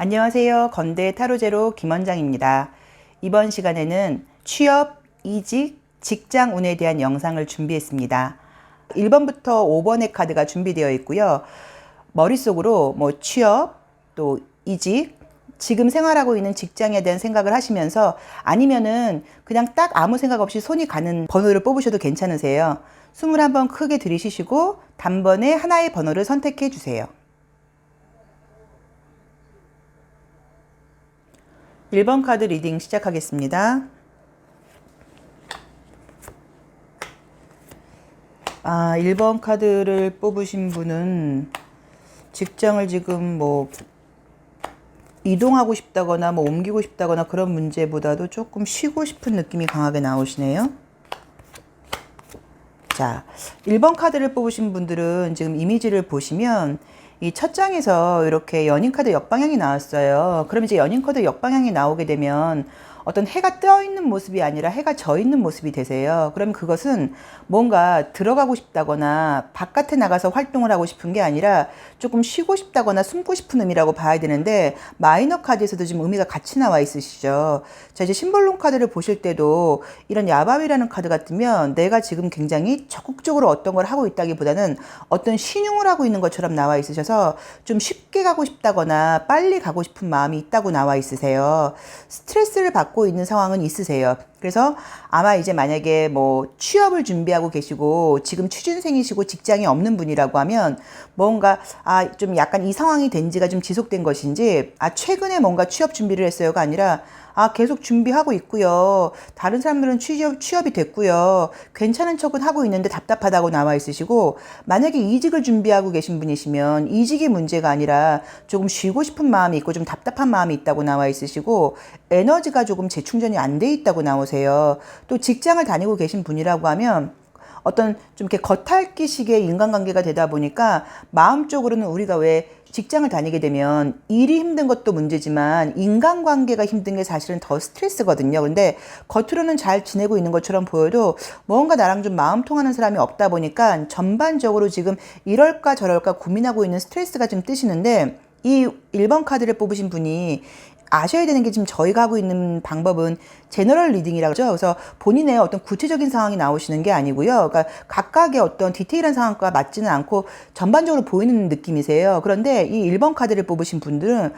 안녕하세요. 건대 타로제로 김원장입니다. 이번 시간에는 취업, 이직, 직장 운에 대한 영상을 준비했습니다. 1번부터 5번의 카드가 준비되어 있고요. 머릿속으로 취업, 또 이직, 지금 생활하고 있는 직장에 대한 생각을 하시면서 아니면은 그냥 딱 아무 생각 없이 손이 가는 번호를 뽑으셔도 괜찮으세요. 숨을 한번 크게 들이쉬시고 단번에 하나의 번호를 선택해 주세요. 1번 카드 리딩 시작하겠습니다. 1번 카드를 뽑으신 분은 직장을 지금 이동하고 싶다거나 옮기고 싶다거나 그런 문제보다도 조금 쉬고 싶은 느낌이 강하게 나오시네요. 자, 1번 카드를 뽑으신 분들은 지금 이미지를 보시면 이 첫 장에서 이렇게 연인 카드 역방향이 나왔어요. 그럼 이제 연인 카드 역방향이 나오게 되면 어떤 해가 떠 있는 모습이 아니라 해가 져 있는 모습이 되세요. 그럼 그것은 뭔가 들어가고 싶다거나 바깥에 나가서 활동을 하고 싶은 게 아니라 조금 쉬고 싶다거나 숨고 싶은 의미라고 봐야 되는데 마이너 카드에서도 지금 의미가 같이 나와 있으시죠. 자, 이제 심볼론 카드를 보실 때도 이런 야밤이라는 카드 같으면 내가 지금 굉장히 적극적으로 어떤 걸 하고 있다기보다는 어떤 신용을 하고 있는 것처럼 나와 있으셔서 좀 쉽게 가고 싶다거나 빨리 가고 싶은 마음이 있다고 나와 있으세요. 스트레스를 받고 있는 상황은 있으세요. 그래서 아마 이제 만약에 취업을 준비하고 계시고 지금 취준생이시고 직장이 없는 분이라고 하면 뭔가 좀 약간 이 상황이 된 지가 좀 지속된 것인지 최근에 뭔가 취업 준비를 했어요가 아니라 계속 준비하고 있고요. 다른 사람들은 취업이 됐고요. 괜찮은 척은 하고 있는데 답답하다고 나와 있으시고 만약에 이직을 준비하고 계신 분이시면 이직이 문제가 아니라 조금 쉬고 싶은 마음이 있고 좀 답답한 마음이 있다고 나와 있으시고 에너지가 조금 재충전이 안 돼 있다고 나오세요. 또 직장을 다니고 계신 분이라고 하면 어떤 좀 이렇게 겉핥기식의 인간관계가 되다 보니까 마음적으로는 우리가 왜 직장을 다니게 되면 일이 힘든 것도 문제지만 인간관계가 힘든 게 사실은 더 스트레스거든요. 근데 겉으로는 잘 지내고 있는 것처럼 보여도 뭔가 나랑 좀 마음 통하는 사람이 없다 보니까 전반적으로 지금 이럴까 저럴까 고민하고 있는 스트레스가 좀 뜨시는데 이 1번 카드를 뽑으신 분이 아셔야 되는 게 지금 저희가 하고 있는 방법은 제너럴 리딩이라고 하죠. 그래서 본인의 어떤 구체적인 상황이 나오시는 게 아니고요. 그러니까 각각의 어떤 디테일한 상황과 맞지는 않고 전반적으로 보이는 느낌이세요. 그런데 이 1번 카드를 뽑으신 분들은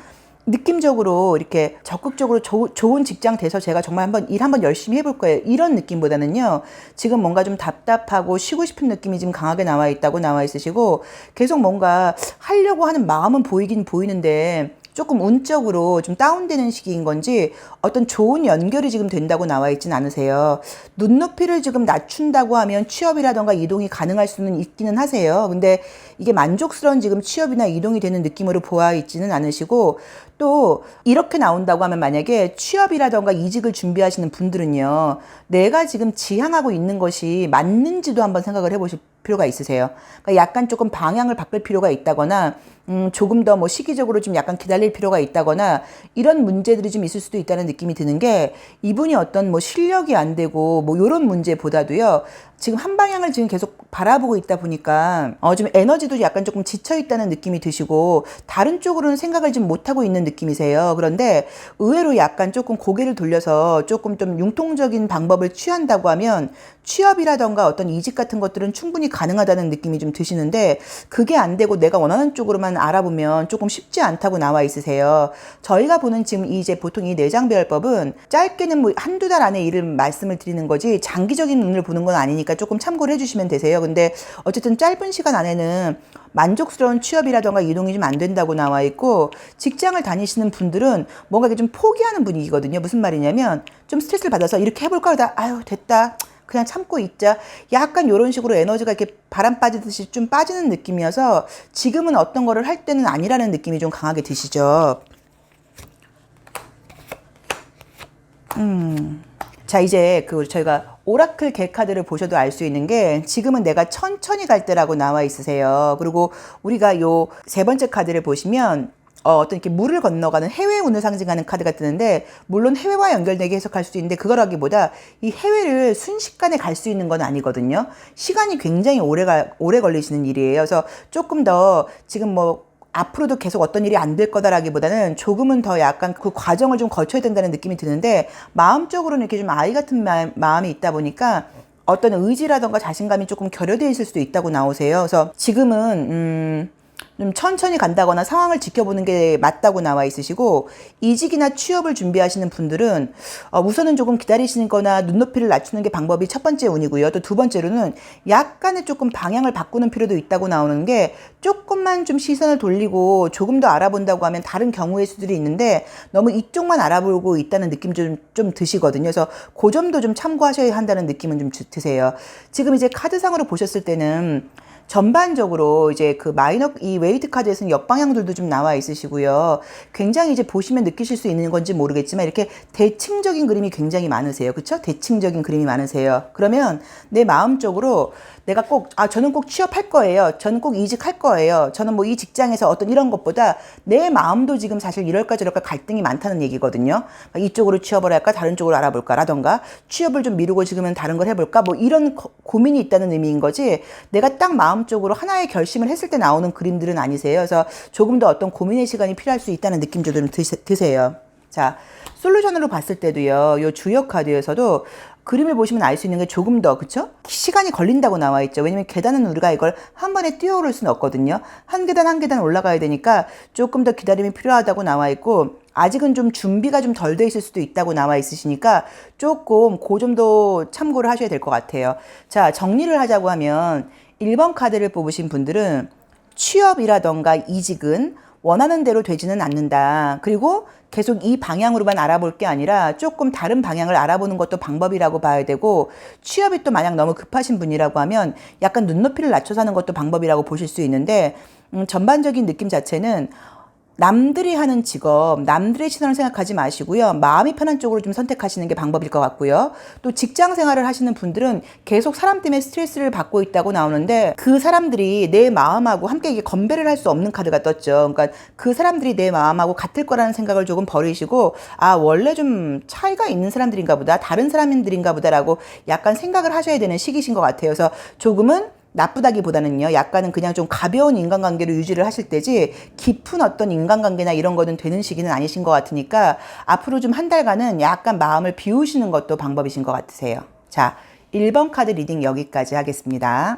느낌적으로 이렇게 적극적으로 좋은 직장 돼서 제가 정말 일 한번 열심히 해볼 거예요. 이런 느낌보다는요. 지금 뭔가 좀 답답하고 쉬고 싶은 느낌이 지금 강하게 나와 있다고 나와 있으시고 계속 뭔가 하려고 하는 마음은 보이긴 보이는데 조금 운적으로 좀 다운되는 시기인 건지 어떤 좋은 연결이 지금 된다고 나와 있진 않으세요. 눈높이를 지금 낮춘다고 하면 취업이라던가 이동이 가능할 수는 있기는 하세요. 근데 이게 만족스러운 지금 취업이나 이동이 되는 느낌으로 보아 있지는 않으시고 또 이렇게 나온다고 하면 만약에 취업이라던가 이직을 준비하시는 분들은요. 내가 지금 지향하고 있는 것이 맞는지도 한번 생각을 해보실 필요가 있으세요. 그러니까 약간 조금 방향을 바꿀 필요가 있다거나 조금 더 시기적으로 좀 약간 기다릴 필요가 있다거나 이런 문제들이 좀 있을 수도 있다는 느낌이 드는 게 이분이 어떤 실력이 안 되고 이런 문제보다도요. 지금 한 방향을 지금 계속 바라보고 있다 보니까 좀 에너지도 약간 조금 지쳐 있다는 느낌이 드시고 다른 쪽으로는 생각을 좀 못하고 있는 느낌이세요. 그런데 의외로 약간 조금 고개를 돌려서 조금 좀 융통적인 방법을 취한다고 하면 취업이라던가 어떤 이직 같은 것들은 충분히 가능하다는 느낌이 좀 드시는데 그게 안 되고 내가 원하는 쪽으로만 알아보면 조금 쉽지 않다고 나와 있으세요. 저희가 보는 지금 이제 보통 이 내장배열법은 짧게는 한두 달 안에 일을 말씀을 드리는 거지 장기적인 눈을 보는 건 아니니까 조금 참고를 해주시면 되세요. 근데 어쨌든 짧은 시간 안에는 만족스러운 취업이라던가 이동이 좀 안 된다고 나와 있고 직장을 다니시는 분들은 뭔가 좀 포기하는 분위기거든요. 무슨 말이냐면 좀 스트레스를 받아서 이렇게 해볼까 하다 아유 됐다. 그냥 참고 있자. 약간 이런 식으로 에너지가 이렇게 바람 빠지듯이 좀 빠지는 느낌이어서 지금은 어떤 거를 할 때는 아니라는 느낌이 좀 강하게 드시죠. 자, 이제 저희가 오라클 개 카드를 보셔도 알 수 있는 게 지금은 내가 천천히 갈 때라고 나와 있으세요. 그리고 우리가 요 세 번째 카드를 보시면 어떤 이렇게 물을 건너가는 해외 운을 상징하는 카드가 뜨는데 물론 해외와 연결되게 해석할 수 있는데 그거라기보다 이 해외를 순식간에 갈 수 있는 건 아니거든요. 시간이 굉장히 오래 걸리시는 일이에요. 그래서 조금 더 지금 앞으로도 계속 어떤 일이 안 될 거다라기보다는 조금은 더 약간 그 과정을 좀 거쳐야 된다는 느낌이 드는데, 마음적으로는 이렇게 좀 아이 같은 마음이 있다 보니까 어떤 의지라던가 자신감이 조금 결여되어 있을 수도 있다고 나오세요. 그래서 지금은 좀 천천히 간다거나 상황을 지켜보는 게 맞다고 나와 있으시고, 이직이나 취업을 준비하시는 분들은 우선은 조금 기다리시는 거나 눈높이를 낮추는 게 방법이 첫 번째 운이고요. 또 두 번째로는 약간의 조금 방향을 바꾸는 필요도 있다고 나오는 게, 조금만 좀 시선을 돌리고 조금 더 알아본다고 하면 다른 경우의 수들이 있는데, 너무 이쪽만 알아보고 있다는 느낌 좀 드시거든요. 그래서 그 점도 좀 참고하셔야 한다는 느낌은 좀 드세요. 지금 이제 카드상으로 보셨을 때는 전반적으로 이제 그 이 웨이트 카드에서는 역방향들도 좀 나와 있으시고요. 굉장히 이제 보시면 느끼실 수 있는 건지 모르겠지만 이렇게 대칭적인 그림이 굉장히 많으세요. 그쵸? 대칭적인 그림이 많으세요. 그러면 내 마음적으로 내가 저는 꼭 취업할 거예요. 저는 꼭 이직할 거예요. 저는 뭐 이 직장에서 어떤 이런 것보다 내 마음도 지금 사실 이럴까 저럴까 갈등이 많다는 얘기거든요. 이쪽으로 취업을 할까 다른 쪽으로 알아볼까 라던가, 취업을 좀 미루고 지금은 다른 걸 해볼까, 뭐 이런 고민이 있다는 의미인 거지, 내가 딱 마음적으로 하나의 결심을 했을 때 나오는 그림들은 아니세요. 그래서 조금 더 어떤 고민의 시간이 필요할 수 있다는 느낌도 좀 드세요. 자, 솔루션으로 봤을 때도요, 요 주역 카드에서도 그림을 보시면 알 수 있는 게 조금 더, 그쵸? 시간이 걸린다고 나와 있죠. 왜냐면 계단은 우리가 이걸 한 번에 뛰어오를 수는 없거든요. 한 계단 한 계단 올라가야 되니까 조금 더 기다림이 필요하다고 나와 있고, 아직은 좀 준비가 좀 덜 돼 있을 수도 있다고 나와 있으시니까 조금 그 점도 참고를 하셔야 될 것 같아요. 자, 정리를 하자고 하면 1번 카드를 뽑으신 분들은 취업이라던가 이직은 원하는 대로 되지는 않는다. 그리고 계속 이 방향으로만 알아볼 게 아니라 조금 다른 방향을 알아보는 것도 방법이라고 봐야 되고, 취업이 또 만약 너무 급하신 분이라고 하면 약간 눈높이를 낮춰서 하는 것도 방법이라고 보실 수 있는데, 전반적인 느낌 자체는 남들이 하는 직업, 남들의 시선을 생각하지 마시고요. 마음이 편한 쪽으로 좀 선택하시는 게 방법일 것 같고요. 또 직장 생활을 하시는 분들은 계속 사람 때문에 스트레스를 받고 있다고 나오는데, 그 사람들이 내 마음하고 함께 이게 건배를 할 수 없는 카드가 떴죠. 그러니까 그 사람들이 내 마음하고 같을 거라는 생각을 조금 버리시고, 원래 좀 차이가 있는 사람들인가 보다, 다른 사람들인가 보다라고 약간 생각을 하셔야 되는 시기신 것 같아요. 그래서 조금은 나쁘다기보다는요, 약간은 그냥 좀 가벼운 인간관계를 유지를 하실 때지 깊은 어떤 인간관계나 이런 거는 되는 시기는 아니신 것 같으니까, 앞으로 좀 한 달간은 약간 마음을 비우시는 것도 방법이신 것 같으세요. 자, 1번 카드 리딩 여기까지 하겠습니다.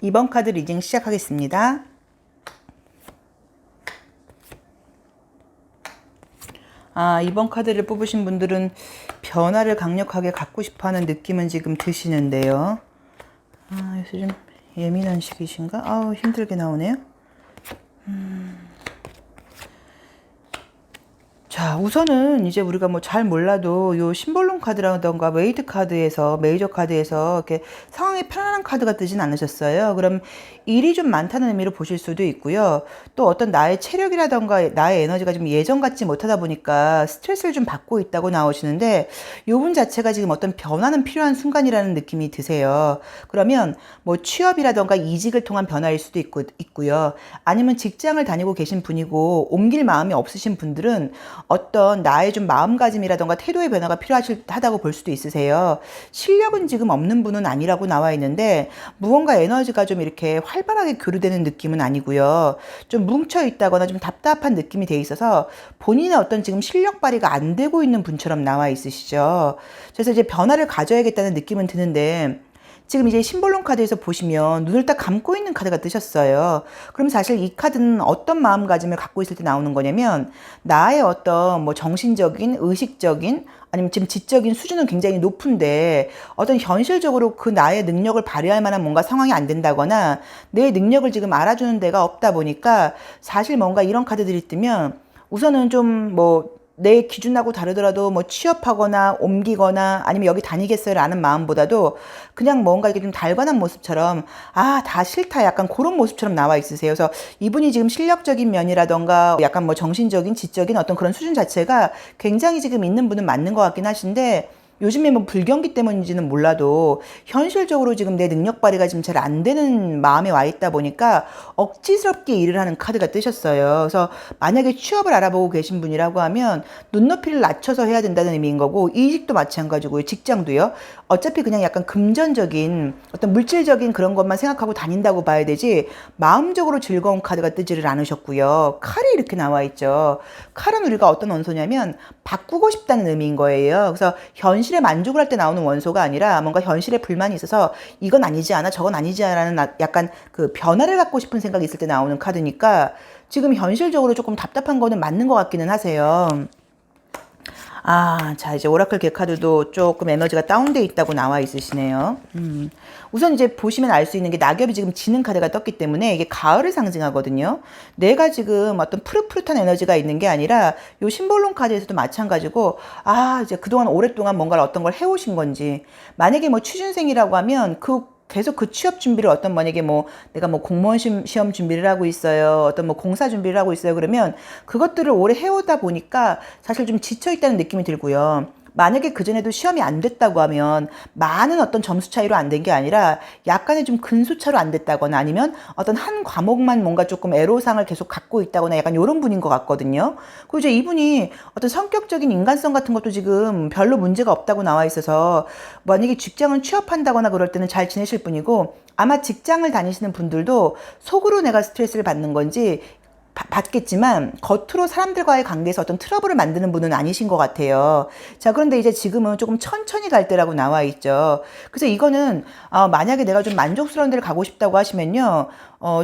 2번 카드 리딩 시작하겠습니다. 이번 카드를 뽑으신 분들은 변화를 강력하게 갖고 싶어하는 느낌은 지금 드시는데요. 요새 좀 예민한 시기신가? 힘들게 나오네요. 자, 우선은 이제 우리가 뭐 잘 몰라도 요 심볼론 카드라던가 웨이트 카드에서, 메이저 카드에서 이렇게 상황이 편안한 카드가 뜨진 않으셨어요. 그럼 일이 좀 많다는 의미로 보실 수도 있고요. 또 어떤 나의 체력이라던가 나의 에너지가 좀 예전 같지 못하다 보니까 스트레스를 좀 받고 있다고 나오시는데, 요 분 자체가 지금 어떤 변화는 필요한 순간이라는 느낌이 드세요. 그러면 뭐 취업이라던가 이직을 통한 변화일 수도 있고요. 아니면 직장을 다니고 계신 분이고 옮길 마음이 없으신 분들은 어떤 나의 좀 마음가짐이라던가 태도의 변화가 필요하다고 볼 수도 있으세요. 실력은 지금 없는 분은 아니라고 나와 있는데, 무언가 에너지가 좀 이렇게 활발하게 교류되는 느낌은 아니고요. 좀 뭉쳐 있다거나 좀 답답한 느낌이 돼 있어서 본인의 어떤 지금 실력 발휘가 안 되고 있는 분처럼 나와 있으시죠. 그래서 이제 변화를 가져야겠다는 느낌은 드는데, 지금 이제 심볼론 카드에서 보시면 눈을 딱 감고 있는 카드가 뜨셨어요. 그럼 사실 이 카드는 어떤 마음가짐을 갖고 있을 때 나오는 거냐면, 나의 어떤 뭐 정신적인, 의식적인, 아니면 지금 지적인 수준은 굉장히 높은데 어떤 현실적으로 그 나의 능력을 발휘할 만한 뭔가 상황이 안 된다거나 내 능력을 지금 알아주는 데가 없다 보니까, 사실 뭔가 이런 카드들이 뜨면 우선은 좀 뭐 내 기준하고 다르더라도 뭐 취업하거나 옮기거나 아니면 여기 다니겠어요라는 마음보다도 그냥 뭔가 이게 좀 달관한 모습처럼, 다 싫다, 약간 그런 모습처럼 나와 있으세요. 그래서 이분이 지금 실력적인 면이라던가 약간 뭐 정신적인, 지적인 어떤 그런 수준 자체가 굉장히 지금 있는 분은 맞는 것 같긴 하신데, 요즘에 뭐 불경기 때문인지는 몰라도 현실적으로 지금 내 능력 발휘가 지금 잘 안 되는 마음에 와 있다 보니까 억지스럽게 일을 하는 카드가 뜨셨어요. 그래서 만약에 취업을 알아보고 계신 분이라고 하면 눈높이를 낮춰서 해야 된다는 의미인 거고, 이직도 마찬가지고요. 직장도요. 어차피 그냥 약간 금전적인 어떤 물질적인 그런 것만 생각하고 다닌다고 봐야 되지, 마음적으로 즐거운 카드가 뜨지를 않으셨고요. 칼이 이렇게 나와 있죠. 칼은 우리가 어떤 원소냐면 바꾸고 싶다는 의미인 거예요. 그래서 현실에 만족을 할 때 나오는 원소가 아니라 뭔가 현실에 불만이 있어서 이건 아니지 않아 저건 아니지 않아라는 약간 그 변화를 갖고 싶은 생각이 있을 때 나오는 카드니까, 지금 현실적으로 조금 답답한 거는 맞는 것 같기는 하세요. 자, 이제 오라클 개카드도 조금 에너지가 다운돼 있다고 나와 있으시네요. 우선 이제 보시면 알 수 있는 게, 낙엽이 지금 지는 카드가 떴기 때문에 이게 가을을 상징하거든요. 내가 지금 어떤 푸릇푸릇한 에너지가 있는 게 아니라 요 심볼론 카드에서도 마찬가지고, 이제 그동안 오랫동안 뭔가를 어떤 걸 해오신 건지, 만약에 뭐 취준생이라고 하면 계속 그 취업 준비를, 어떤 만약에 뭐 내가 뭐 공무원 시험 준비를 하고 있어요, 어떤 뭐 공사 준비를 하고 있어요, 그러면 그것들을 오래 해오다 보니까 사실 좀 지쳐있다는 느낌이 들고요. 만약에 그전에도 시험이 안 됐다고 하면 많은 어떤 점수 차이로 안 된 게 아니라 약간의 좀 근소차로 안 됐다거나, 아니면 어떤 한 과목만 뭔가 조금 애로사항을 계속 갖고 있다거나, 약간 이런 분인 것 같거든요. 그리고 이제 이분이 어떤 성격적인 인간성 같은 것도 지금 별로 문제가 없다고 나와 있어서, 만약에 직장을 취업한다거나 그럴 때는 잘 지내실 분이고, 아마 직장을 다니시는 분들도 속으로 내가 스트레스를 받는 건지 받겠지만 겉으로 사람들과의 관계에서 어떤 트러블을 만드는 분은 아니신 것 같아요. 자, 그런데 이제 지금은 조금 천천히 갈 때라고 나와 있죠. 그래서 이거는 만약에 내가 좀 만족스러운 데를 가고 싶다고 하시면요,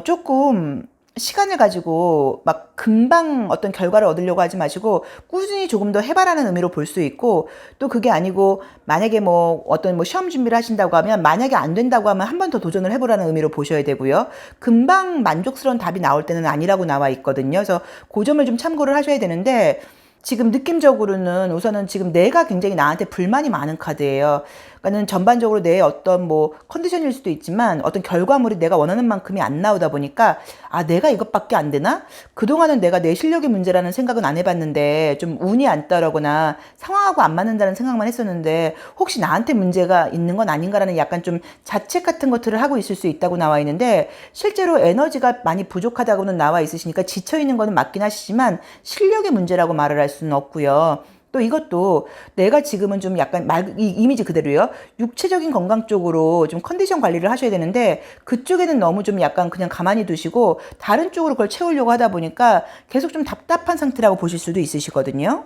조금 시간을 가지고 막 금방 어떤 결과를 얻으려고 하지 마시고 꾸준히 조금 더 해봐라는 의미로 볼 수 있고, 또 그게 아니고 만약에 뭐 어떤 뭐 시험 준비를 하신다고 하면, 만약에 안 된다고 하면 한 번 더 도전을 해보라는 의미로 보셔야 되고요. 금방 만족스러운 답이 나올 때는 아니라고 나와 있거든요. 그래서 그 점을 좀 참고를 하셔야 되는데, 지금 느낌적으로는 우선은 지금 내가 굉장히 나한테 불만이 많은 카드예요. 그러니까는 전반적으로 내 어떤 뭐 컨디션일 수도 있지만 어떤 결과물이 내가 원하는 만큼이 안 나오다 보니까, 내가 이것밖에 안 되나? 그동안은 내가 내 실력의 문제라는 생각은 안 해봤는데 좀 운이 안 따르거나 상황하고 안 맞는다는 생각만 했었는데, 혹시 나한테 문제가 있는 건 아닌가라는 약간 좀 자책 같은 것들을 하고 있을 수 있다고 나와 있는데, 실제로 에너지가 많이 부족하다고는 나와 있으시니까 지쳐있는 거는 맞긴 하시지만 실력의 문제라고 말을 할 수는 없고요. 또 이것도 내가 지금은 좀 약간 이 이미지 그대로요. 육체적인 건강 쪽으로 좀 컨디션 관리를 하셔야 되는데, 그쪽에는 너무 좀 약간 그냥 가만히 두시고 다른 쪽으로 그걸 채우려고 하다 보니까 계속 좀 답답한 상태라고 보실 수도 있으시거든요.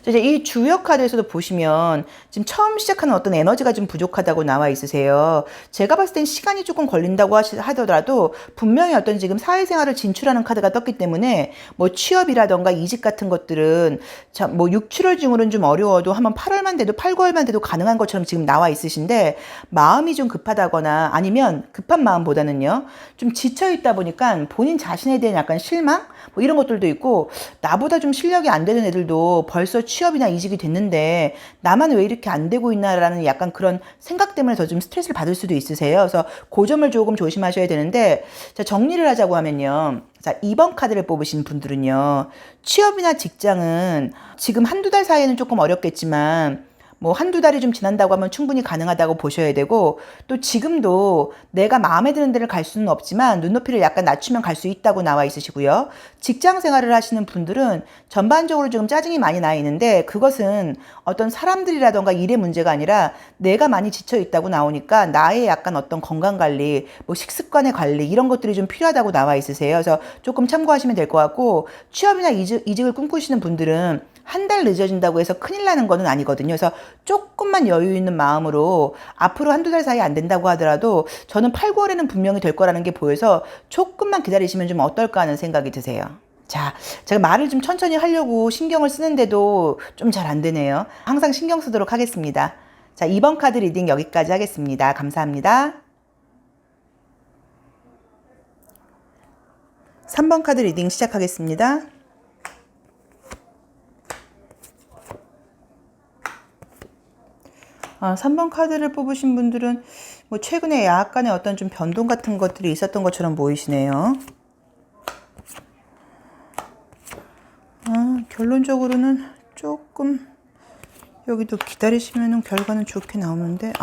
이제 이 주역 카드에서도 보시면 지금 처음 시작하는 어떤 에너지가 좀 부족하다고 나와 있으세요. 제가 봤을 땐 시간이 조금 걸린다고 하더라도 분명히 어떤 지금 사회생활을 진출하는 카드가 떴기 때문에, 뭐 취업이라던가 이직 같은 것들은 뭐 6, 7월 중으로는 좀 어려워도 한번 8월만 돼도 8, 9월만 돼도 가능한 것처럼 지금 나와 있으신데, 마음이 좀 급하다거나 아니면 급한 마음보다는요, 좀 지쳐있다 보니까 본인 자신에 대한 약간 실망? 뭐 이런 것들도 있고, 나보다 좀 실력이 안 되는 애들도 벌써 취업이나 이직이 됐는데 나만 왜 이렇게 안 되고 있나라는 약간 그런 생각 때문에 더 좀 스트레스를 받을 수도 있으세요. 그래서 그 점을 조금 조심하셔야 되는데, 자, 정리를 하자고 하면요. 자, 2번 카드를 뽑으신 분들은요, 취업이나 직장은 지금 한두 달 사이에는 조금 어렵겠지만 뭐 한두 달이 좀 지난다고 하면 충분히 가능하다고 보셔야 되고, 또 지금도 내가 마음에 드는 데를 갈 수는 없지만 눈높이를 약간 낮추면 갈 수 있다고 나와 있으시고요. 직장 생활을 하시는 분들은 전반적으로 좀 짜증이 많이 나 있는데, 그것은 어떤 사람들이라던가 일의 문제가 아니라 내가 많이 지쳐 있다고 나오니까 나의 약간 어떤 건강관리, 뭐 식습관의 관리, 이런 것들이 좀 필요하다고 나와 있으세요. 그래서 조금 참고하시면 될 것 같고, 취업이나 이직을 꿈꾸시는 분들은 한 달 늦어진다고 해서 큰일 나는 거는 아니거든요. 그래서 조금만 여유 있는 마음으로 앞으로 한두 달 사이 안 된다고 하더라도 저는 8, 9월에는 분명히 될 거라는 게 보여서 조금만 기다리시면 좀 어떨까 하는 생각이 드세요. 자, 제가 말을 좀 천천히 하려고 신경을 쓰는데도 좀 잘 안 되네요. 항상 신경 쓰도록 하겠습니다. 자, 2번 카드 리딩 여기까지 하겠습니다. 감사합니다. 3번 카드 리딩 시작하겠습니다. 3번 카드를 뽑으신 분들은 뭐 최근에 약간의 어떤 좀 변동 같은 것들이 있었던 것처럼 보이시네요. 결론적으로는 조금 여기도 기다리시면 결과는 좋게 나오는데,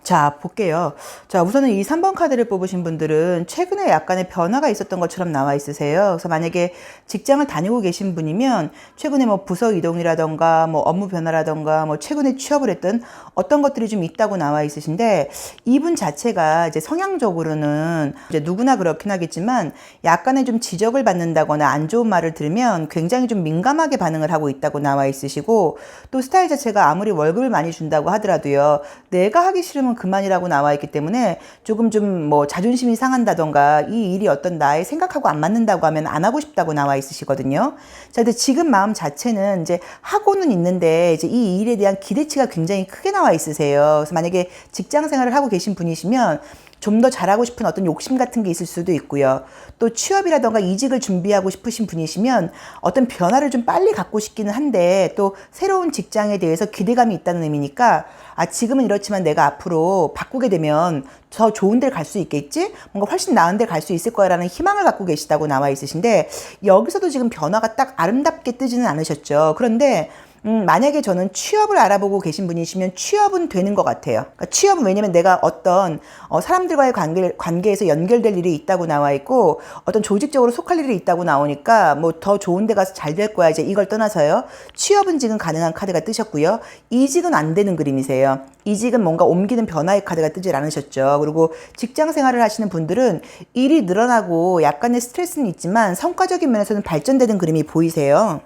자, 볼게요. 자, 우선은 이 3번 카드를 뽑으신 분들은 최근에 약간의 변화가 있었던 것처럼 나와 있으세요. 그래서 만약에 직장을 다니고 계신 분이면 최근에 뭐 부서 이동이라던가 뭐 업무 변화라던가 뭐 최근에 취업을 했던 어떤 것들이 좀 있다고 나와 있으신데, 이분 자체가 이제 성향적으로는 이제 누구나 그렇긴 하겠지만 약간의 좀 지적을 받는다거나 안 좋은 말을 들으면 굉장히 좀 민감하게 반응을 하고 있다고 나와 있으시고, 또 스타일 자체가 아무리 월급을 많이 준다고 하더라도요, 내가 하기 싫으면 그만이라고 나와 있기 때문에 조금 좀 뭐 자존심이 상한다던가 이 일이 어떤 나의 생각하고 안 맞는다고 하면 안 하고 싶다고 나와 있으시거든요. 자, 근데 지금 마음 자체는 이제 하고는 있는데 이제 이 일에 대한 기대치가 굉장히 크게 나와 있으세요. 그래서 만약에 직장 생활을 하고 계신 분이시면 좀 더 잘하고 싶은 어떤 욕심 같은 게 있을 수도 있고요. 또 취업이라던가 이직을 준비하고 싶으신 분이시면 어떤 변화를 좀 빨리 갖고 싶기는 한데, 또 새로운 직장에 대해서 기대감이 있다는 의미니까 지금은 이렇지만 내가 앞으로 바꾸게 되면 더 좋은 데를 갈 수 있겠지? 뭔가 훨씬 나은 데를 갈 수 있을 거라는 희망을 갖고 계시다고 나와 있으신데, 여기서도 지금 변화가 딱 아름답게 뜨지는 않으셨죠. 그런데 만약에 저는 취업을 알아보고 계신 분이시면 취업은 되는 것 같아요. 그러니까 취업은, 왜냐면 내가 어떤 사람들과의 관계에서 연결될 일이 있다고 나와 있고, 어떤 조직적으로 속할 일이 있다고 나오니까 뭐 더 좋은 데 가서 잘 될 거야, 이제 이걸 떠나서요. 취업은 지금 가능한 카드가 뜨셨고요. 이직은 안 되는 그림이세요. 이직은 뭔가 옮기는 변화의 카드가 뜨질 않으셨죠. 그리고 직장 생활을 하시는 분들은 일이 늘어나고 약간의 스트레스는 있지만 성과적인 면에서는 발전되는 그림이 보이세요.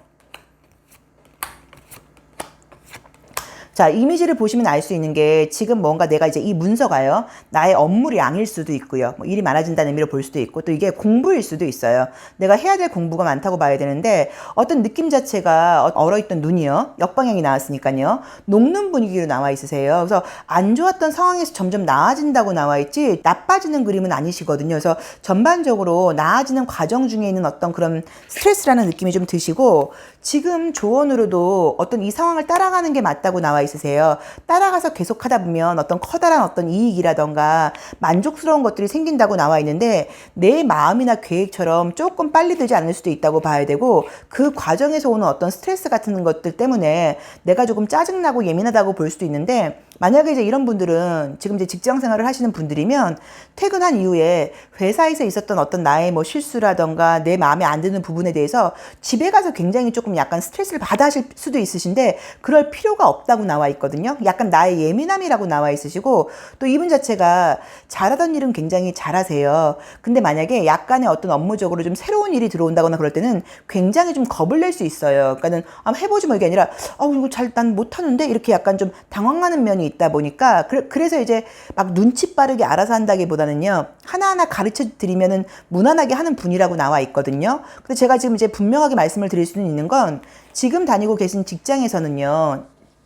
자, 이미지를 보시면 알 수 있는 게, 지금 뭔가 내가 이제 이 문서가요, 나의 업무량일 수도 있고요. 뭐 일이 많아진다는 의미로 볼 수도 있고, 또 이게 공부일 수도 있어요. 내가 해야 될 공부가 많다고 봐야 되는데, 어떤 느낌 자체가 얼어있던 눈이요, 역방향이 나왔으니까요, 녹는 분위기로 나와 있으세요. 그래서 안 좋았던 상황에서 점점 나아진다고 나와 있지 나빠지는 그림은 아니시거든요. 그래서 전반적으로 나아지는 과정 중에 있는 어떤 그런 스트레스라는 느낌이 좀 드시고, 지금 조언으로도 어떤 이 상황을 따라가는 게 맞다고 나와 있으세요. 따라가서 계속 하다 보면 어떤 커다란 어떤 이익이라던가 만족스러운 것들이 생긴다고 나와 있는데, 내 마음이나 계획처럼 조금 빨리 되지 않을 수도 있다고 봐야 되고, 그 과정에서 오는 어떤 스트레스 같은 것들 때문에 내가 조금 짜증나고 예민하다고 볼 수도 있는데, 만약에 이제 이런 분들은 지금 이제 직장 생활을 하시는 분들이면 퇴근한 이후에 회사에서 있었던 어떤 나의 뭐 실수라던가 내 마음에 안 드는 부분에 대해서 집에 가서 굉장히 조금 약간 스트레스를 받아 하실 수도 있으신데, 그럴 필요가 없다고 나와 있거든요. 약간 나의 예민함이라고 나와 있으시고, 또 이분 자체가 잘하던 일은 굉장히 잘하세요. 근데 만약에 약간의 어떤 업무적으로 좀 새로운 일이 들어온다거나 그럴 때는 굉장히 좀 겁을 낼 수 있어요. 그러니까는 해보지 뭐 이게 아니라 이거 난 못하는데 이렇게 약간 좀 당황하는 면이 있다 보니까, 그래서 이제 막 눈치 빠르게 알아서 한다기보다는요, 하나하나 가르쳐 드리면은 무난하게 하는 분이라고 나와 있거든요. 근데 제가 지금 이제 분명하게 말씀을 드릴 수는 있는 건, 지금 다니고 계신 직장에서는요,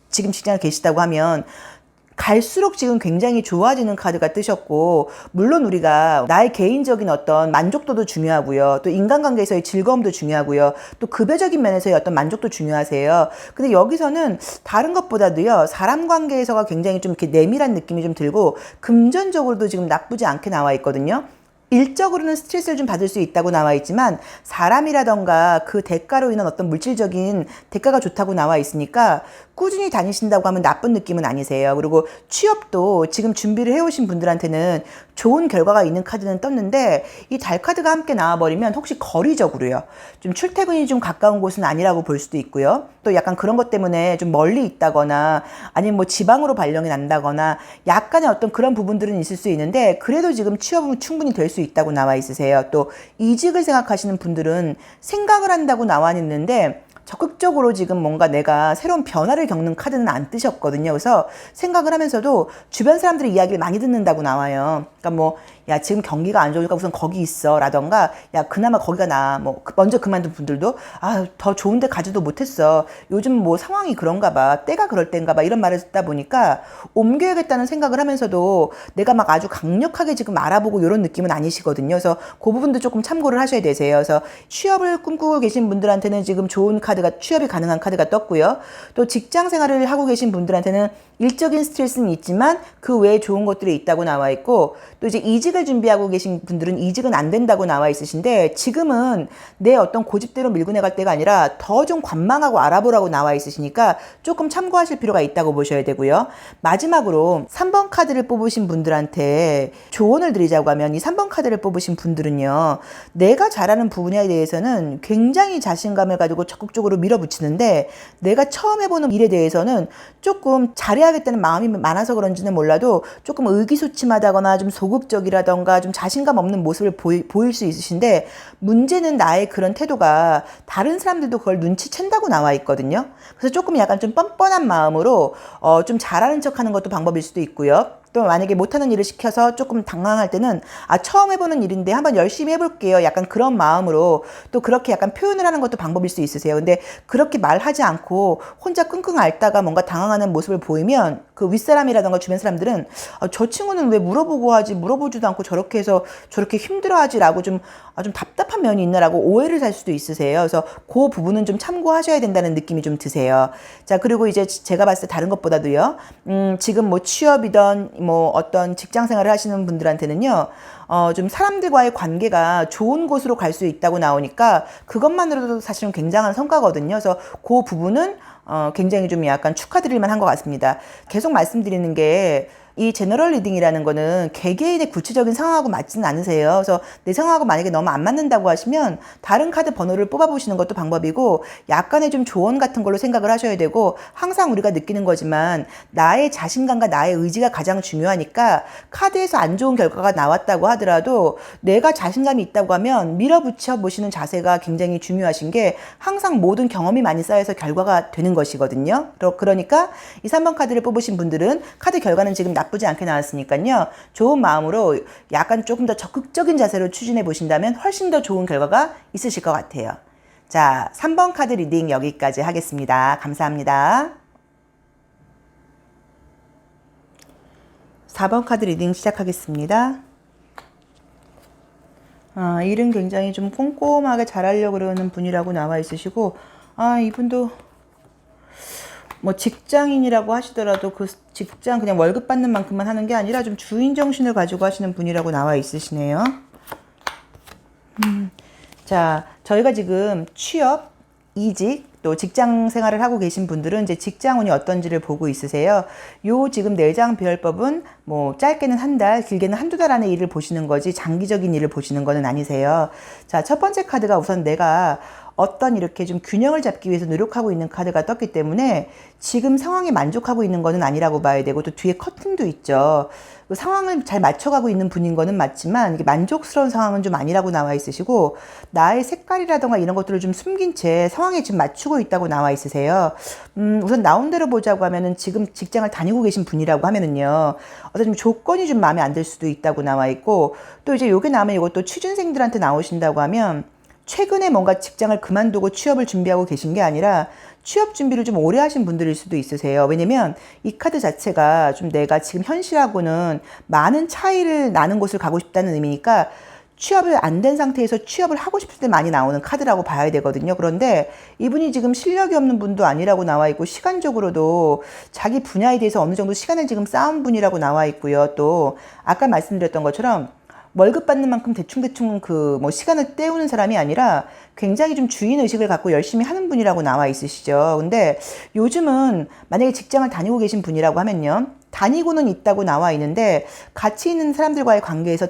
지금 직장에 계시다고 하면 갈수록 지금 굉장히 좋아지는 카드가 뜨셨고, 물론 우리가 나의 개인적인 어떤 만족도도 중요하고요, 또 인간관계에서의 즐거움도 중요하고요, 또 급여적인 면에서의 어떤 만족도 중요하세요. 근데 여기서는 다른 것보다도요, 사람 관계에서가 굉장히 좀 이렇게 내밀한 느낌이 좀 들고, 금전적으로도 지금 나쁘지 않게 나와 있거든요. 일적으로는 스트레스를 좀 받을 수 있다고 나와 있지만, 사람이라던가 그 대가로 인한 어떤 물질적인 대가가 좋다고 나와 있으니까 꾸준히 다니신다고 하면 나쁜 느낌은 아니세요. 그리고 취업도 지금 준비를 해오신 분들한테는 좋은 결과가 있는 카드는 떴는데, 이 달 카드가 함께 나와버리면 혹시 거리적으로요, 좀 출퇴근이 좀 가까운 곳은 아니라고 볼 수도 있고요, 또 약간 그런 것 때문에 좀 멀리 있다거나 아니면 뭐 지방으로 발령이 난다거나 약간의 어떤 그런 부분들은 있을 수 있는데, 그래도 지금 취업은 충분히 될 수 있다고 나와 있으세요. 또 이직을 생각하시는 분들은 생각을 한다고 나와 있는데, 적극적으로 지금 뭔가 내가 새로운 변화를 겪는 카드는 안 뜨셨거든요. 그래서 생각을 하면서도 주변 사람들의 이야기를 많이 듣는다고 나와요. 그러니까 뭐, 야, 지금 경기가 안 좋으니까 우선 거기 있어 라던가, 야, 그나마 거기가 나아, 뭐 먼저 그만둔 분들도 더 좋은 데 가지도 못했어, 요즘 뭐 상황이 그런가 봐, 때가 그럴 때인가 봐, 이런 말을 듣다 보니까 옮겨야겠다는 생각을 하면서도 내가 막 아주 강력하게 지금 알아보고 이런 느낌은 아니시거든요. 그래서 그 부분도 조금 참고를 하셔야 되세요. 그래서 취업을 꿈꾸고 계신 분들한테는 지금 좋은 카드가, 취업이 가능한 카드가 떴고요. 또 직장 생활을 하고 계신 분들한테는 일적인 스트레스는 있지만 그 외에 좋은 것들이 있다고 나와 있고, 또 이제 이직을 이직을 준비하고 계신 분들은 이직은 안 된다고 나와 있으신데, 지금은 내 어떤 고집대로 밀고 나갈 때가 아니라 더 좀 관망하고 알아보라고 나와 있으시니까 조금 참고하실 필요가 있다고 보셔야 되고요. 마지막으로 3번 카드를 뽑으신 분들한테 조언을 드리자고 하면, 이 3번 카드를 뽑으신 분들은요, 내가 잘하는 분야에 대해서는 굉장히 자신감을 가지고 적극적으로 밀어붙이는데, 내가 처음 해보는 일에 대해서는 조금 잘해야겠다는 마음이 많아서 그런지는 몰라도 조금 의기소침하다거나 좀 소극적이라던가 좀 자신감 없는 모습을 보일 수 있으신데, 문제는 나의 그런 태도가 다른 사람들도 그걸 눈치챈다고 나와 있거든요. 그래서 조금 약간 좀 뻔뻔한 마음으로 좀 잘하는 척하는 것도 방법일 수도 있고요. 또 만약에 못하는 일을 시켜서 조금 당황할 때는 처음 해보는 일인데 한번 열심히 해볼게요, 약간 그런 마음으로 또 그렇게 약간 표현을 하는 것도 방법일 수 있으세요. 근데 그렇게 말하지 않고 혼자 끙끙 앓다가 뭔가 당황하는 모습을 보이면, 그 윗사람이라던가 주변 사람들은 저 친구는 왜 물어보고 하지, 물어보지도 않고 저렇게 해서 저렇게 힘들어하지 라고 좀 답답한 면이 있나라고 오해를 살 수도 있으세요. 그래서 그 부분은 좀 참고하셔야 된다는 느낌이 좀 드세요. 자, 그리고 이제 제가 봤을 때 다른 것보다도요, 지금 뭐 취업이든 뭐 어떤 직장 생활을 하시는 분들한테는요, 좀 사람들과의 관계가 좋은 곳으로 갈 수 있다고 나오니까 그것만으로도 사실은 굉장한 성과거든요. 그래서 그 부분은 굉장히 좀 약간 축하드릴 만한 것 같습니다. 계속 말씀드리는 게, 이 제너럴 리딩이라는 거는 개개인의 구체적인 상황하고 맞지는 않으세요. 그래서 내 상황하고 만약에 너무 안 맞는다고 하시면 다른 카드 번호를 뽑아보시는 것도 방법이고, 약간의 좀 조언 같은 걸로 생각을 하셔야 되고, 항상 우리가 느끼는 거지만 나의 자신감과 나의 의지가 가장 중요하니까, 카드에서 안 좋은 결과가 나왔다고 하더라도 내가 자신감이 있다고 하면 밀어붙여 보시는 자세가 굉장히 중요하신 게, 항상 모든 경험이 많이 쌓여서 결과가 되는 것이거든요. 그러니까 이 3번 카드를 뽑으신 분들은 카드 결과는 지금 나쁘지 않게 나왔으니까요, 좋은 마음으로 약간 조금 더 적극적인 자세로 추진해 보신다면 훨씬 더 좋은 결과가 있으실 것 같아요. 자, 3번 카드 리딩 여기까지 하겠습니다. 감사합니다. 4번 카드 리딩 시작하겠습니다. 일은 굉장히 좀 꼼꼼하게 잘하려고 그러는 분이라고 나와 있으시고, 이분도 뭐 직장인이라고 하시더라도 그 직장 그냥 월급 받는 만큼만 하는 게 아니라 좀 주인 정신을 가지고 하시는 분이라고 나와 있으시네요. 자, 저희가 지금 취업, 이직, 또 직장 생활을 하고 계신 분들은 이제 직장운이 어떤지를 보고 있으세요. 요 지금 내장 비열법은 뭐 짧게는 한 달, 길게는 한두 달 안에 일을 보시는 거지 장기적인 일을 보시는 거는 아니세요. 자, 첫 번째 카드가 우선 내가 어떤 이렇게 좀 균형을 잡기 위해서 노력하고 있는 카드가 떴기 때문에 지금 상황에 만족하고 있는 거는 아니라고 봐야 되고, 또 뒤에 커튼도 있죠. 그 상황을 잘 맞춰가고 있는 분인 거는 맞지만 이게 만족스러운 상황은 좀 아니라고 나와 있으시고, 나의 색깔이라던가 이런 것들을 좀 숨긴 채 상황에 지금 맞추고 있다고 나와 있으세요. 우선 나온 대로 보자고 하면은 지금 직장을 다니고 계신 분이라고 하면은요, 어떤 좀 조건이 좀 마음에 안 들 수도 있다고 나와 있고, 또 이제 요게 나오면 이것도 취준생들한테 나오신다고 하면, 최근에 뭔가 직장을 그만두고 취업을 준비하고 계신 게 아니라 취업 준비를 좀 오래 하신 분들일 수도 있으세요. 왜냐면 이 카드 자체가 좀 내가 지금 현실하고는 많은 차이를 나는 곳을 가고 싶다는 의미니까, 취업을 안 된 상태에서 취업을 하고 싶을 때 많이 나오는 카드라고 봐야 되거든요. 그런데 이분이 지금 실력이 없는 분도 아니라고 나와 있고, 시간적으로도 자기 분야에 대해서 어느 정도 시간을 지금 쌓은 분이라고 나와 있고요. 또 아까 말씀드렸던 것처럼 월급 받는 만큼 대충대충 그 뭐 시간을 때우는 사람이 아니라 굉장히 좀 주인 의식을 갖고 열심히 하는 분이라고 나와 있으시죠. 근데 요즘은 만약에 직장을 다니고 계신 분이라고 하면요, 다니고는 있다고 나와 있는데 같이 있는 사람들과의 관계에서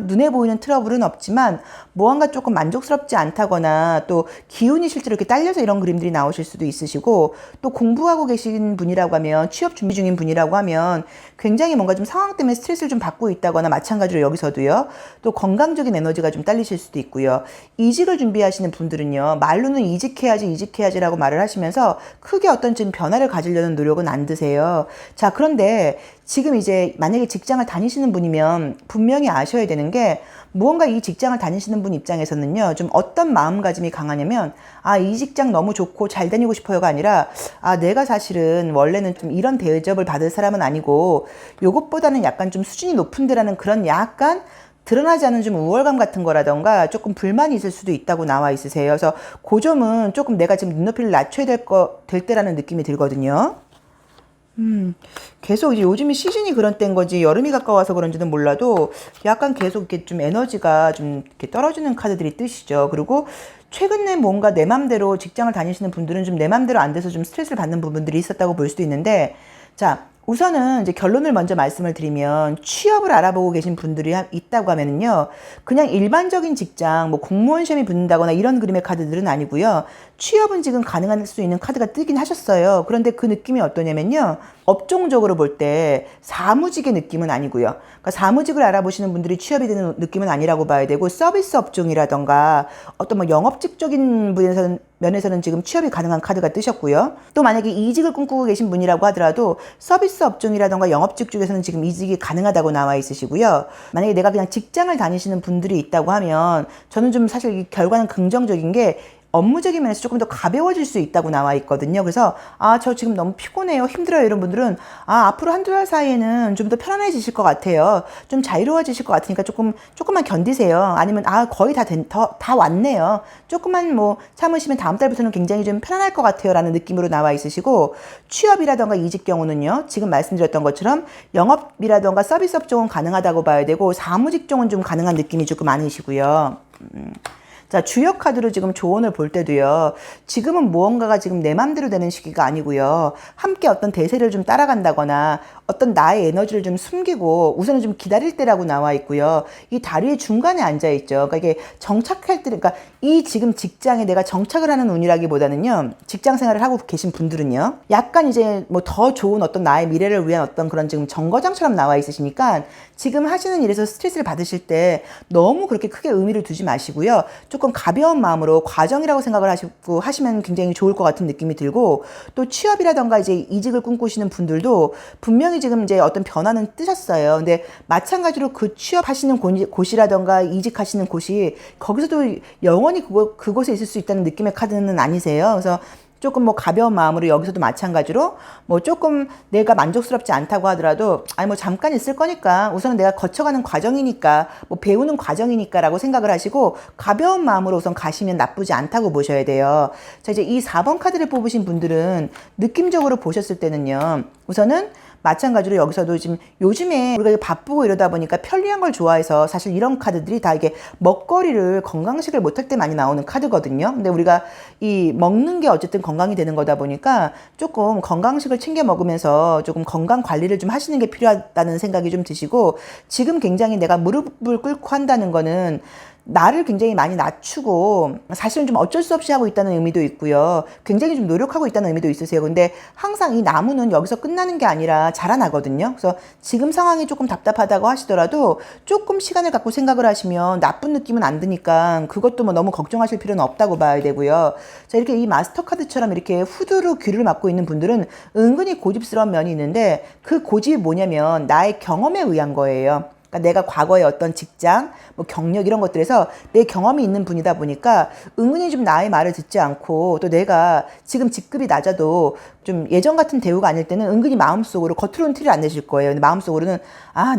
눈에 보이는 트러블은 없지만 무언가 조금 만족스럽지 않다거나, 또 기운이 실제로 이렇게 딸려서 이런 그림들이 나오실 수도 있으시고, 또 공부하고 계신 분이라고 하면, 취업 준비 중인 분이라고 하면 굉장히 뭔가 좀 상황 때문에 스트레스를 좀 받고 있다거나, 마찬가지로 여기서도요, 또 건강적인 에너지가 좀 딸리실 수도 있고요. 이직을 준비하시는 분들은요, 말로는 이직해야지라고 말을 하시면서 크게 어떤 좀 변화를 가지려는 노력은 안 드세요. 자, 그런데 지금 이제 만약에 직장을 다니시는 분이면 분명히 아셔야 되는 게, 무언가 이 직장을 다니시는 분 입장에서는요, 좀 어떤 마음가짐이 강하냐면, 이 직장 너무 좋고 잘 다니고 싶어요가 아니라, 내가 사실은 원래는 좀 이런 대접을 받을 사람은 아니고 요것보다는 약간 좀 수준이 높은 데라는 그런 약간 드러나지 않은 좀 우월감 같은 거라던가 조금 불만이 있을 수도 있다고 나와 있으세요. 그래서 그 점은 조금 내가 지금 눈높이를 낮춰야 될 때라는 느낌이 들거든요. 계속 이제 요즘이 시즌이 그런 때인 거지 여름이 가까워서 그런지는 몰라도 약간 계속 이렇게 좀 에너지가 좀 이렇게 떨어지는 카드들이 뜨시죠. 그리고 최근에 뭔가 내 맘대로 직장을 다니시는 분들은 좀 내 맘대로 안 돼서 좀 스트레스를 받는 부분들이 있었다고 볼 수도 있는데, 자, 우선은 이제 결론을 먼저 말씀을 드리면 취업을 알아보고 계신 분들이 있다고 하면은요, 그냥 일반적인 직장, 뭐 공무원 시험이 붙는다거나 이런 그림의 카드들은 아니고요. 취업은 지금 가능할 수 있는 카드가 뜨긴 하셨어요. 그런데 그 느낌이 어떠냐면요, 업종적으로 볼 때 사무직의 느낌은 아니고요. 그러니까 사무직을 알아보시는 분들이 취업이 되는 느낌은 아니라고 봐야 되고, 서비스 업종이라던가 어떤 뭐 영업직적인 면에서는 지금 취업이 가능한 카드가 뜨셨고요. 또 만약에 이직을 꿈꾸고 계신 분이라고 하더라도 서비스 업종이라던가 영업직 쪽에서는 지금 이직이 가능하다고 나와 있으시고요. 만약에 내가 그냥 직장을 다니시는 분들이 있다고 하면 저는 좀 사실 이 결과는 긍정적인 게 업무적인 면에서 조금 더 가벼워질 수 있다고 나와 있거든요. 그래서 저 지금 너무 피곤해요, 힘들어요 이런 분들은 앞으로 한두 달 사이에는 좀 더 편안해지실 것 같아요. 좀 자유로워지실 것 같으니까 조금만 견디세요. 아니면 거의 다 왔네요. 조금만 뭐 참으시면 다음 달부터는 굉장히 좀 편안할 것 같아요 라는 느낌으로 나와 있으시고, 취업이라던가 이직 경우는요, 지금 말씀드렸던 것처럼 영업이라던가 서비스 업종은 가능하다고 봐야 되고 사무직종은 좀 가능한 느낌이 조금 많으시고요. 자, 주요 카드로 지금 조언을 볼 때도요, 지금은 무언가가 지금 내 맘대로 되는 시기가 아니고요, 함께 어떤 대세를 좀 따라간다거나 어떤 나의 에너지를 좀 숨기고 우선은 좀 기다릴 때라고 나와 있고요. 이 다리의 중간에 앉아 있죠. 그러니까 이게 정착할 때, 그러니까 이 지금 직장에 내가 정착을 하는 운이라기보다는요, 직장 생활을 하고 계신 분들은요, 약간 이제 뭐 더 좋은 어떤 나의 미래를 위한 어떤 그런 지금 정거장처럼 나와 있으시니까 지금 하시는 일에서 스트레스를 받으실 때 너무 그렇게 크게 의미를 두지 마시고요. 조금 가벼운 마음으로 과정이라고 생각을 하시고 하시면 굉장히 좋을 것 같은 느낌이 들고, 또 취업이라던가 이제 이직을 꿈꾸시는 분들도 분명히 지금 이제 어떤 변화는 뜨셨어요. 근데 마찬가지로 그 취업하시는 곳이라던가 이직하시는 곳이 거기서도 영원히 그곳에 있을 수 있다는 느낌의 카드는 아니세요. 그래서 조금 뭐 가벼운 마음으로 여기서도 마찬가지로 뭐 조금 내가 만족스럽지 않다고 하더라도 뭐 잠깐 있을 거니까, 우선은 내가 거쳐가는 과정이니까, 뭐 배우는 과정이니까 라고 생각을 하시고 가벼운 마음으로 우선 가시면 나쁘지 않다고 보셔야 돼요. 자, 이제 이 4번 카드를 뽑으신 분들은 느낌적으로 보셨을 때는요, 우선은 마찬가지로 여기서도 지금 요즘에 우리가 바쁘고 이러다 보니까 편리한 걸 좋아해서 사실 이런 카드들이 다 이게 먹거리를, 건강식을 못할 때 많이 나오는 카드거든요. 근데 우리가 이 먹는 게 어쨌든 건강이 되는 거다 보니까 조금 건강식을 챙겨 먹으면서 조금 건강 관리를 좀 하시는 게 필요하다는 생각이 좀 드시고, 지금 굉장히 내가 무릎을 꿇고 한다는 거는 나를 굉장히 많이 낮추고 사실은 좀 어쩔 수 없이 하고 있다는 의미도 있고요. 굉장히 좀 노력하고 있다는 의미도 있으세요. 근데 항상 이 나무는 여기서 끝나는 게 아니라 자라나거든요. 그래서 지금 상황이 조금 답답하다고 하시더라도 조금 시간을 갖고 생각을 하시면 나쁜 느낌은 안 드니까 그것도 뭐 너무 걱정하실 필요는 없다고 봐야 되고요. 자, 이렇게 이 마스터 카드처럼 이렇게 후두로 귀를 막고 있는 분들은 은근히 고집스러운 면이 있는데, 그 고집이 뭐냐면 나의 경험에 의한 거예요. 그러니까 내가 과거에 어떤 직장, 뭐 경력 이런 것들에서 내 경험이 있는 분이다 보니까 은근히 좀 나의 말을 듣지 않고, 또 내가 지금 직급이 낮아도 좀 예전 같은 대우가 아닐 때는 은근히 마음속으로, 겉으로는 티를 안 내실 거예요. 근데 마음속으로는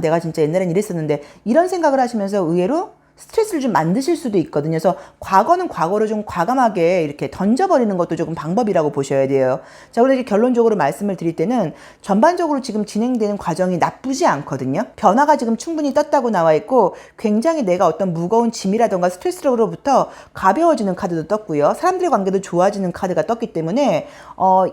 내가 진짜 옛날엔 이랬었는데 이런 생각을 하시면서 의외로 스트레스를 좀 만드실 수도 있거든요. 그래서 과거는 과거로 좀 과감하게 이렇게 던져버리는 것도 조금 방법이라고 보셔야 돼요. 자, 그래서 결론적으로 말씀을 드릴 때는 전반적으로 지금 진행되는 과정이 나쁘지 않거든요. 변화가 지금 충분히 떴다고 나와 있고, 굉장히 내가 어떤 무거운 짐이라던가 스트레스로부터 가벼워지는 카드도 떴고요. 사람들의 관계도 좋아지는 카드가 떴기 때문에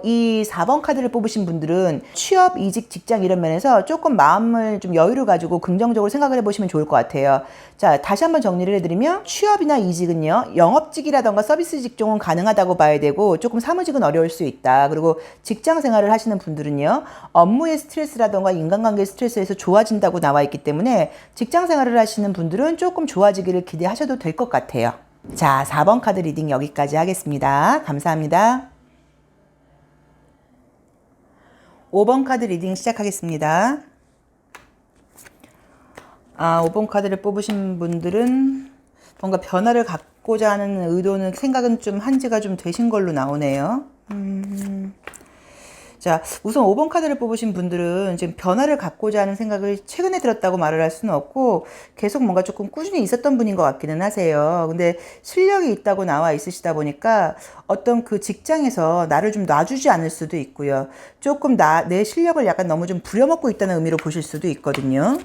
이 4번 카드를 뽑으신 분들은 취업, 이직, 직장 이런 면에서 조금 마음을 좀 여유를 가지고 긍정적으로 생각을 해보시면 좋을 것 같아요. 자, 다시 한번 정리를 해드리면 취업이나 이직은요, 영업직이라던가 서비스 직종은 가능하다고 봐야 되고 조금 사무직은 어려울 수 있다. 그리고 직장 생활을 하시는 분들은요, 업무의 스트레스라던가 인간관계 스트레스에서 좋아진다고 나와 있기 때문에 직장 생활을 하시는 분들은 조금 좋아지기를 기대하셔도 될 것 같아요. 자, 4번 카드 리딩 여기까지 하겠습니다. 감사합니다. 5번 카드 리딩 시작하겠습니다. 5번 카드를 뽑으신 분들은 뭔가 변화를 갖고자 하는 의도는, 생각은 좀 한지가 좀 되신 걸로 나오네요. 자, 우선 5번 카드를 뽑으신 분들은 지금 변화를 갖고자 하는 생각을 최근에 들었다고 말을 할 수는 없고 계속 뭔가 조금 꾸준히 있었던 분인 것 같기는 하세요. 근데 실력이 있다고 나와 있으시다 보니까 어떤 그 직장에서 나를 좀 놔주지 않을 수도 있고요. 조금 내 실력을 약간 너무 좀 부려먹고 있다는 의미로 보실 수도 있거든요.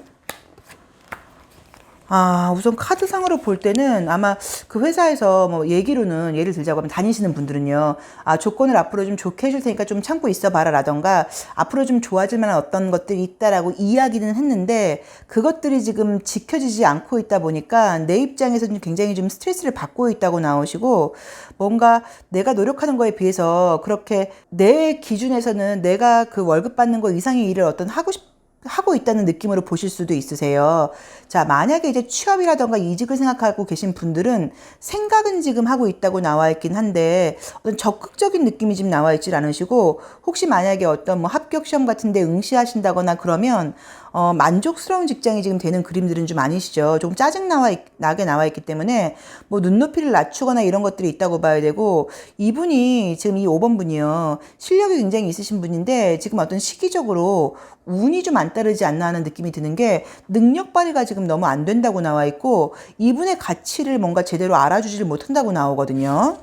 우선 카드상으로 볼 때는 아마 그 회사에서 뭐 얘기로는 예를 들자고 하면 다니시는 분들은요. 조건을 앞으로 좀 좋게 해줄 테니까 좀 참고 있어 봐라 라던가 앞으로 좀 좋아질 만한 어떤 것들이 있다라고 이야기는 했는데 그것들이 지금 지켜지지 않고 있다 보니까 내 입장에서는 굉장히 좀 스트레스를 받고 있다고 나오시고 뭔가 내가 노력하는 거에 비해서 그렇게 내 기준에서는 내가 그 월급 받는 거 이상의 일을 하고 있다는 느낌으로 보실 수도 있으세요. 자, 만약에 이제 취업이라던가 이직을 생각하고 계신 분들은 생각은 지금 하고 있다고 나와 있긴 한데 어떤 적극적인 느낌이 지금 나와 있질 않으시고 혹시 만약에 어떤 뭐 합격 시험 같은 데 응시하신다거나 그러면 만족스러운 직장이 지금 되는 그림들은 좀 아니시죠. 조금 나게 나와 있기 때문에 뭐 눈높이를 낮추거나 이런 것들이 있다고 봐야 되고 이분이 지금 이 5번 분이요. 실력이 굉장히 있으신 분인데 지금 어떤 시기적으로 운이 좀 안 따르지 않나 하는 느낌이 드는 게 능력 발휘가 지금 너무 안 된다고 나와 있고 이분의 가치를 뭔가 제대로 알아주지를 못한다고 나오거든요.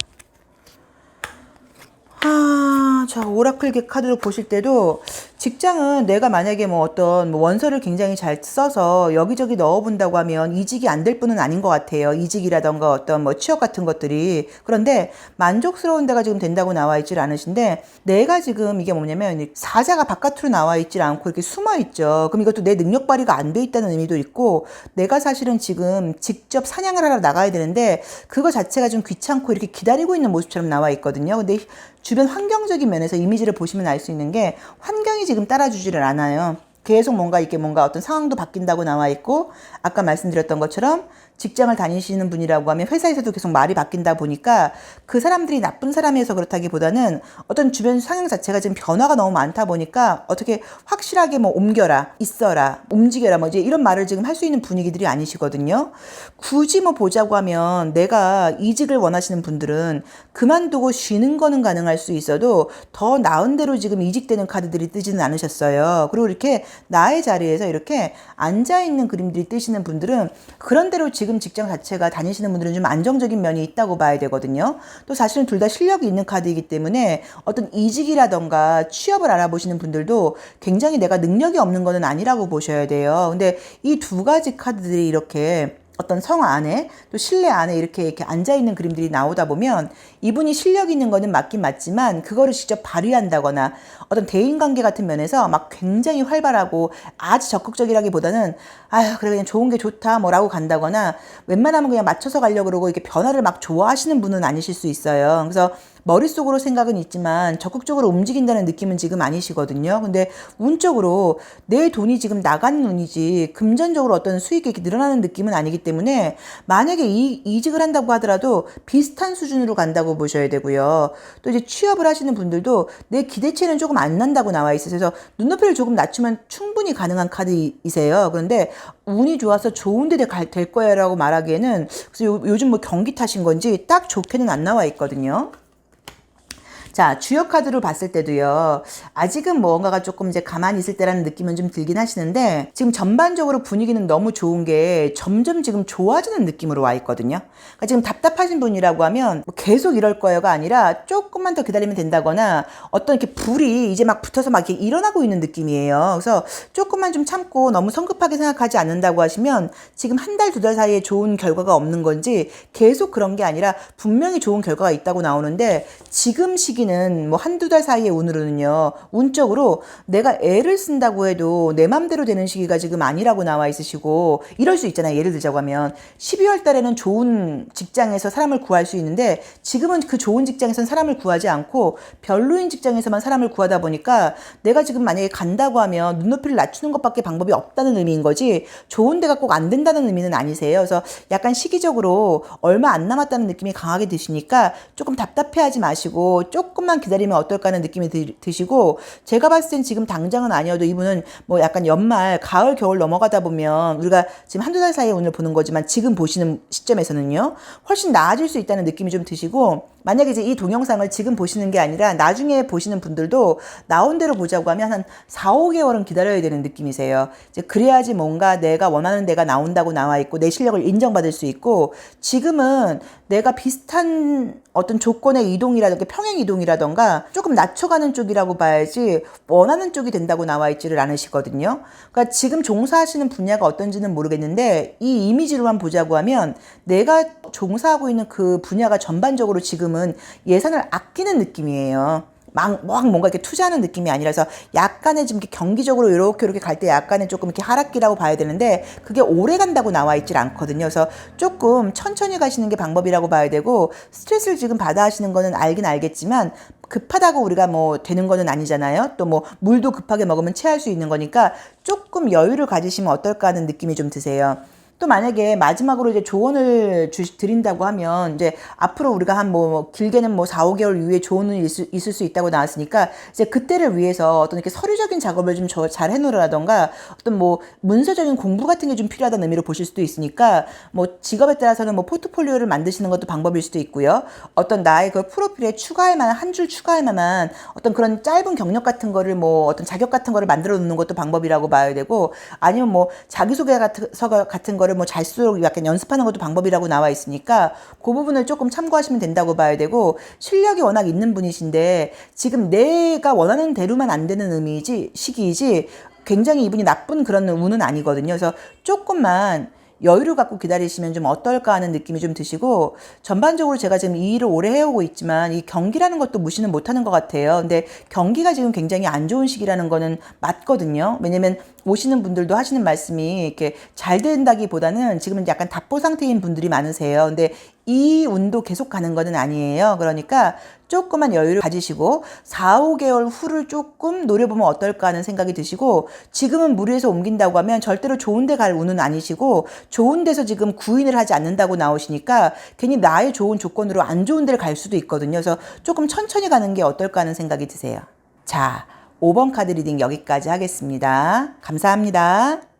자, 오라클 카드를 보실 때도 직장은 내가 만약에 뭐 어떤 뭐 원서를 굉장히 잘 써서 여기저기 넣어본다고 하면 이직이 안 될 뿐은 아닌 것 같아요. 이직이라던가 어떤 뭐 취업 같은 것들이. 그런데 만족스러운 데가 지금 된다고 나와 있질 않으신데 내가 지금 이게 뭐냐면 사자가 바깥으로 나와 있질 않고 이렇게 숨어 있죠. 그럼 이것도 내 능력 발휘가 안 돼 있다는 의미도 있고 내가 사실은 지금 직접 사냥을 하러 나가야 되는데 그거 자체가 좀 귀찮고 이렇게 기다리고 있는 모습처럼 나와 있거든요. 근데 주변 환경적인 면에서 이미지를 보시면 알 수 있는 게 환경이 지금 따라주지를 않아요. 계속 뭔가 어떤 상황도 바뀐다고 나와 있고 아까 말씀드렸던 것처럼 직장을 다니시는 분이라고 하면 회사에서도 계속 말이 바뀐다 보니까 그 사람들이 나쁜 사람이어서 그렇다기보다는 어떤 주변 상황 자체가 지금 변화가 너무 많다 보니까 어떻게 확실하게 뭐 옮겨라, 있어라, 움직여라 뭐 이제 이런 말을 지금 할 수 있는 분위기들이 아니시거든요. 굳이 뭐 보자고 하면 내가 이직을 원하시는 분들은 그만두고 쉬는 거는 가능할 수 있어도 더 나은 대로 지금 이직되는 카드들이 뜨지는 않으셨어요. 그리고 이렇게 나의 자리에서 이렇게 앉아있는 그림들이 뜨시는 분들은 그런 대로 지금 직장 자체가 다니시는 분들은 좀 안정적인 면이 있다고 봐야 되거든요. 또 사실은 둘 다 실력이 있는 카드이기 때문에 어떤 이직이라던가 취업을 알아보시는 분들도 굉장히 내가 능력이 없는 거는 아니라고 보셔야 돼요. 근데 이 두 가지 카드들이 이렇게 어떤 성 안에 또 실내 안에 이렇게 앉아있는 그림들이 나오다 보면 이분이 실력 있는 거는 맞긴 맞지만 그거를 직접 발휘한다거나 어떤 대인관계 같은 면에서 막 굉장히 활발하고 아주 적극적이라기보다는 그래 그냥 좋은 게 좋다 뭐라고 간다거나 웬만하면 그냥 맞춰서 가려고 그러고 이렇게 변화를 막 좋아하시는 분은 아니실 수 있어요. 그래서 머릿속으로 생각은 있지만 적극적으로 움직인다는 느낌은 지금 아니시거든요. 근데 운적으로 내 돈이 지금 나가는 운이지 금전적으로 어떤 수익이 이렇게 늘어나는 느낌은 아니기 때문에 만약에 이직을 한다고 하더라도 비슷한 수준으로 간다고 보셔야 되고요. 또 이제 취업을 하시는 분들도 내 기대치는 조금 안 난다고 나와 있어서 그래서 눈높이를 조금 낮추면 충분히 가능한 카드이세요. 그런데 운이 좋아서 좋은 데 될 거야 라고 말하기에는 그래서 요즘 뭐 경기 탓인 건지 딱 좋게는 안 나와 있거든요. 자, 주요 카드로 봤을 때도요. 아직은 뭔가가 조금 이제 가만히 있을 때라는 느낌은 좀 들긴 하시는데 지금 전반적으로 분위기는 너무 좋은 게 점점 지금 좋아지는 느낌으로 와 있거든요. 그러니까 지금 답답하신 분이라고 하면 뭐 계속 이럴 거야가 아니라 조금만 더 기다리면 된다거나 어떤 이렇게 불이 이제 막 붙어서 막 이렇게 일어나고 있는 느낌이에요. 그래서 조금만 좀 참고 너무 성급하게 생각하지 않는다고 하시면 지금 한 달, 두 달 사이에 좋은 결과가 없는 건지 계속 그런 게 아니라 분명히 좋은 결과가 있다고 나오는데 지금 시기는 뭐 한두 달 사이의 운으로는요. 운적으로 내가 애를 쓴다고 해도 내 맘대로 되는 시기가 지금 아니라고 나와 있으시고 이럴 수 있잖아요. 예를 들자고 하면 12월 달에는 좋은 직장에서 사람을 구할 수 있는데 지금은 그 좋은 직장에서는 사람을 구하지 않고 별로인 직장에서만 사람을 구하다 보니까 내가 지금 만약에 간다고 하면 눈높이를 낮추는 것밖에 방법이 없다는 의미인 거지 좋은 데가 꼭 안 된다는 의미는 아니세요. 그래서 약간 시기적으로 얼마 안 남았다는 느낌이 강하게 드시니까 조금 답답해하지 마시고 조금 조금만 기다리면 어떨까 하는 느낌이 드시고, 제가 봤을 땐 지금 당장은 아니어도 이분은 뭐 약간 연말, 가을, 겨울 넘어가다 보면 우리가 지금 한두 달 사이에 오늘 보는 거지만 지금 보시는 시점에서는요, 훨씬 나아질 수 있다는 느낌이 좀 드시고, 만약에 이제 이 동영상을 지금 보시는 게 아니라 나중에 보시는 분들도 나온 대로 보자고 하면 한 4, 5개월은 기다려야 되는 느낌이세요. 이제 그래야지 뭔가 내가 원하는 데가 나온다고 나와 있고 내 실력을 인정받을 수 있고, 지금은 내가 비슷한 어떤 조건의 이동이라든가 평행 이동이라든가 조금 낮춰가는 쪽이라고 봐야지 원하는 쪽이 된다고 나와 있지를 않으시거든요. 그러니까 지금 종사하시는 분야가 어떤지는 모르겠는데 이 이미지로만 보자고 하면 내가 종사하고 있는 그 분야가 전반적으로 지금은 예산을 아끼는 느낌이에요. 막 뭔가 이렇게 투자하는 느낌이 아니라서 약간의 지금 경기적으로 이렇게 갈 때 약간의 조금 이렇게 하락기라고 봐야 되는데 그게 오래 간다고 나와 있질 않거든요. 그래서 조금 천천히 가시는 게 방법이라고 봐야 되고, 스트레스를 지금 받아 하시는 거는 알긴 알겠지만 급하다고 우리가 뭐 되는 거는 아니잖아요. 또 뭐 물도 급하게 먹으면 체할 수 있는 거니까 조금 여유를 가지시면 어떨까 하는 느낌이 좀 드세요. 또 만약에 마지막으로 이제 조언을 드린다고 하면, 이제 앞으로 우리가 한 뭐 길게는 뭐 4, 5개월 이후에 조언이 있을 수 있다고 나왔으니까 이제 그때를 위해서 어떤 이렇게 서류적인 작업을 좀 잘 해놓으라던가 어떤 뭐 문서적인 공부 같은 게 좀 필요하다는 의미로 보실 수도 있으니까, 뭐 직업에 따라서는 뭐 포트폴리오를 만드시는 것도 방법일 수도 있고요. 어떤 나의 그 프로필에 추가할 만한, 한 줄 추가할 만한 어떤 그런 짧은 경력 같은 거를 뭐 어떤 자격 같은 거를 만들어 놓는 것도 방법이라고 봐야 되고, 아니면 뭐 자기소개 같은 거를 뭐 잘수록 약간 연습하는 것도 방법이라고 나와 있으니까 그 부분을 조금 참고하시면 된다고 봐야 되고, 실력이 워낙 있는 분이신데 지금 내가 원하는 대로만 안 되는 시기이지 굉장히 이분이 나쁜 그런 운은 아니거든요. 그래서 조금만 여유를 갖고 기다리시면 좀 어떨까 하는 느낌이 좀 드시고, 전반적으로 제가 지금 이 일을 오래 해오고 있지만 이 경기라는 것도 무시는 못하는 것 같아요. 근데 경기가 지금 굉장히 안 좋은 시기라는 거는 맞거든요. 왜냐면 오시는 분들도 하시는 말씀이 이렇게 잘 된다기보다는 지금은 약간 답보 상태인 분들이 많으세요. 근데 이 운도 계속 가는 거는 아니에요. 그러니까 조금만 여유를 가지시고 4, 5개월 후를 조금 노려보면 어떨까 하는 생각이 드시고, 지금은 무리해서 옮긴다고 하면 절대로 좋은 데 갈 운은 아니시고 좋은 데서 지금 구인을 하지 않는다고 나오시니까 괜히 나의 좋은 조건으로 안 좋은 데를 갈 수도 있거든요. 그래서 조금 천천히 가는 게 어떨까 하는 생각이 드세요. 자, 5번 카드 리딩 여기까지 하겠습니다. 감사합니다.